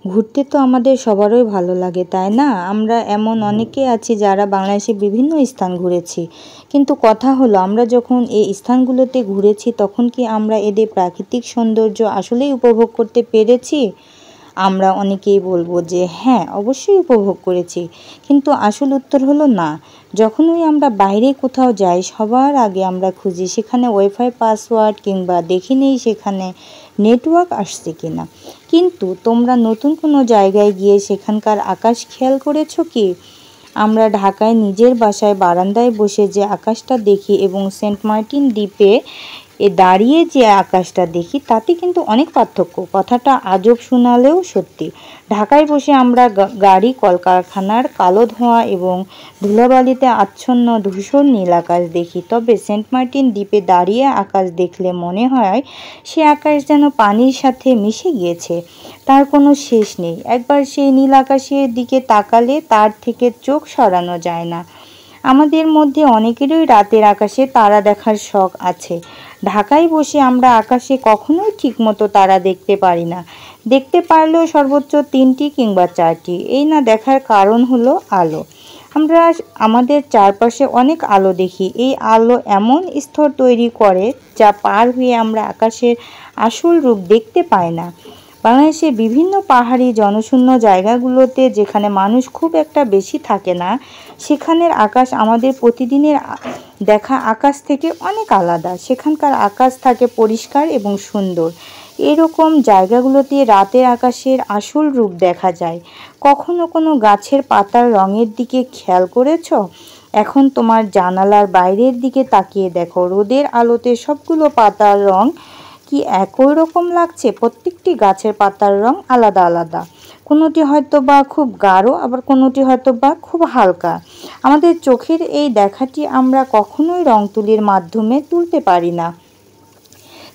ঘুরতে তো আমাদের সবারই ভালো লাগে, তাই না? আমরা এমন অনেকে আছি যারা বাংলাদেশে বিভিন্ন স্থান ঘুরেছি, কিন্তু কথা হলো আমরা যখন এই স্থানগুলোতে ঘুরেছি তখন কি আমরা এদের প্রাকৃতিক সৌন্দর্য আসলেই উপভোগ করতে পেরেছি? আমরা অনেকেই বলবো যে হ্যাঁ, অবশ্যই উপভোগ করেছি, কিন্তু আসল উত্তর হলো না। যখনই আমরা বাইরে কোথাও যাই সবার আগে আমরা খুঁজি সেখানে ওয়াইফাই পাসওয়ার্ড, কিংবা দেখে নেই সেখানে নেটওয়ার্ক আসছে কিনা। কিন্তু তোমরা নতুন কোনো জায়গায় গিয়ে সেখানকার আকাশ খেয়াল করেছো কি? আমরা ঢাকায় নিজের বাসায় বারান্দায় বসে যে আকাশটা দেখি এবং সেন্ট মার্টিন দ্বীপে দাঁড়িয়ে যে আকাশটা দেখি তাতে কিন্তু অনেক পার্থক্য। কথাটা আজব শোনালেও সত্যি। ঢাকায় বসে আমরা গাড়ি, কলকারখানার কালো ধোঁয়া এবং ধুলাবালিতে আচ্ছন্ন ধূসর নীল আকাশ দেখি, তবে সেন্ট মার্টিন দ্বীপে দাঁড়িয়ে আকাশ দেখলে মনে হয় সে আকাশ যেন পানির সাথে মিশে গিয়েছে, তার কোনো শেষ নেই। একবার সেই নীল আকাশের দিকে তাকালে তার থেকে চোখ সরানো যায় না। আমাদের মধ্যে অনেকেরই রাতের আকাশে তারা দেখার শখ আছে। ঢাকায় বসে আমরা আকাশে কখনোই ঠিকমতো তারা দেখতে পারি না। দেখতে পারলেও সর্বোচ্চ 3টি কিংবা 4টি। এই না দেখার কারণ হলো আলো। আমরা আমাদের চারপাশে অনেক আলো দেখি। এই আলো এমন স্তর তৈরি করে যা পার হয়ে আমরা আকাশের আসল রূপ দেখতে পাই না। বাংলাদেশের বিভিন্ন পাহাড়ি জনশূন্য জায়গাগুলোতে যেখানে মানুষ খুব একটা বেশি থাকে না, সেখানের আকাশ আমাদের প্রতিদিনের দেখা আকাশ থেকে অনেক আলাদা। সেখানকার আকাশ থাকে পরিষ্কার এবং সুন্দর। এরকম জায়গাগুলোতে রাতের আকাশের আসল রূপ দেখা যায়। কখনো কোনো গাছের পাতার রঙের দিকে খেয়াল করেছো? এখন তোমার জানালার বাইরের দিকে তাকিয়ে দেখো, রোদের আলোতে সবগুলো পাতার রং কি একই রকম লাগছে? প্রত্যেকটি গাছের পাতার রং আলাদা আলাদা। কোনোটি হয়তো বা খুব গাঢ়, আবার কোনোটি হয়তো বা খুব হালকা। আমাদের চোখের এই দেখাটি আমরা কখনোই রং তুলির মাধ্যমে তুলতে পারি না।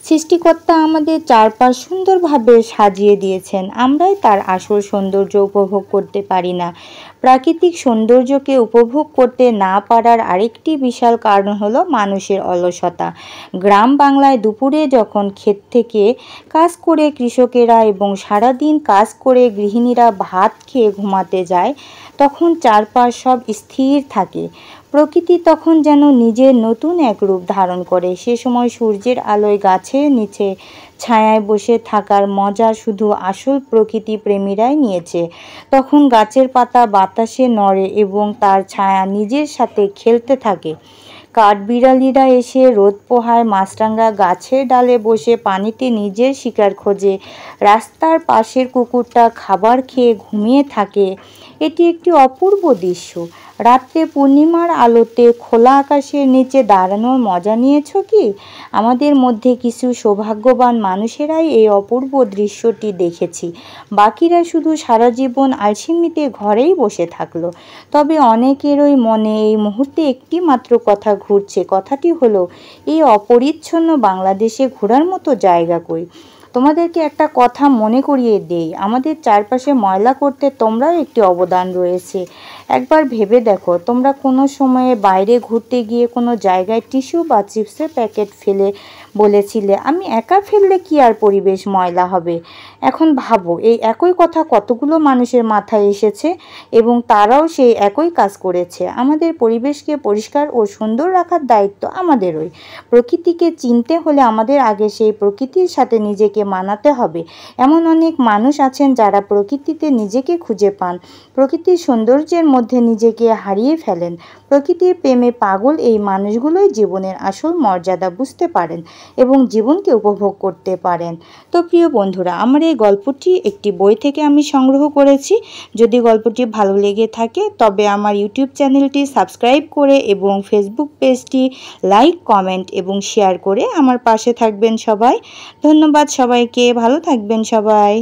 সৃষ্টিকর্তা আমাদের চারপাশ সুন্দরভাবে সাজিয়ে দিয়েছেন, আমরাই তার আসল সৌন্দর্য উপভোগ করতে পারি না। প্রাকৃতিক সৌন্দর্যকে উপভোগ করতে না পারার আরেকটি বিশাল কারণ হলো মানুষের অলসতা। গ্রাম বাংলায় দুপুরে যখন ক্ষেত থেকে কাজ করে কৃষকেরা এবং সারাদিন কাজ করে গৃহিণীরা ভাত খেয়ে ঘুমাতে যায়, তখন চারপাশ সব স্থির থাকে। প্রকৃতি তখন যেন নিজের নতুন এক রূপ ধারণ করে। সে সময় সূর্যের আলোয় গাছের নিচে ছায়ায় বসে থাকার মজা শুধু আসল প্রকৃতি প্রেমীরাই নিয়েছে। তখন গাছের পাতা বাতাসে নড়ে এবং তার ছায়া নিজের সাথে খেলতে থাকে। কাঠবিড়ালিরা এসে রোদ পোহায়, মাছরাঙা গাছের ডালে বসে পানিতে নিজের শিকার খোঁজে, রাস্তার পাশের কুকুরটা খাবার খেয়ে ঘুমিয়ে থাকে। এটি একটি অপূর্ব দৃশ্য। রাত্রে পূর্ণিমার আলোতে খোলা আকাশের নিচে দাঁড়ানোর মজা নিয়েছো কি? আমাদের মধ্যে কিছু সৌভাগ্যবান মানুষেরাই এই অপূর্ব দৃশ্যটি দেখেছি। বাকিরা শুধু সারা জীবন আলসেমিতে ঘরেই বসে থাকলো। তবে অনেকেরই মনে এই মুহূর্তে একটি মাত্র কথা ঘুরছে। কথাটি হলো, এই অপরিচ্ছন্ন বাংলাদেশে ঘোরার মতো জায়গা কই? তোমাদেরকে একটা কথা মনে করিয়ে দেই, আমাদের চারপাশে ময়লা করতে তোমরাও একটি অবদান রয়েছে। একবার ভেবে দেখো, তোমরা কোনো সময়ে বাইরে ঘুরতে গিয়ে কোনো জায়গায় টিস্যু বা চিপসের প্যাকেট ফেলে বলেছিলে, আমি একা ফেললে কি আর পরিবেশ ময়লা হবে? এখন ভাবো, এই একই কথা কতগুলো মানুষের মাথায় এসেছে এবং তারাও সেই একই কাজ করেছে। আমাদের পরিবেশকে পরিষ্কার ও সুন্দর রাখার দায়িত্ব আমাদেরই। প্রকৃতিকে চিনতে হলে আমাদের আগে সেই প্রকৃতির সাথে নিজেকে মানাতে হবে। এমন অনেক মানুষ আছেন যারা প্রকৃতিতে নিজেকে খুঁজে পান, প্রকৃতির সৌন্দর্যের মধ্যে নিজেকে হারিয়ে ফেলেন। প্রকৃতির প্রেমে পাগল এই মানুষগুলোই জীবনের আসল মর্যাদা বুঝতে পারেন এবং জীবনকে উপভোগ করতে পারেন। তো প্রিয় বন্ধুরা, আমার এই গল্পটি একটি বই থেকে আমি সংগ্রহ করেছি। যদি গল্পটি ভালো লেগে থাকে তবে আমার ইউটিউব চ্যানেলটি সাবস্ক্রাইব করে এবং ফেসবুক পেজটি লাইক, কমেন্ট এবং শেয়ার করে আমার পাশে থাকবেন সবাই। ধন্যবাদ সবাইকে, ভালো থাকবেন সবাই।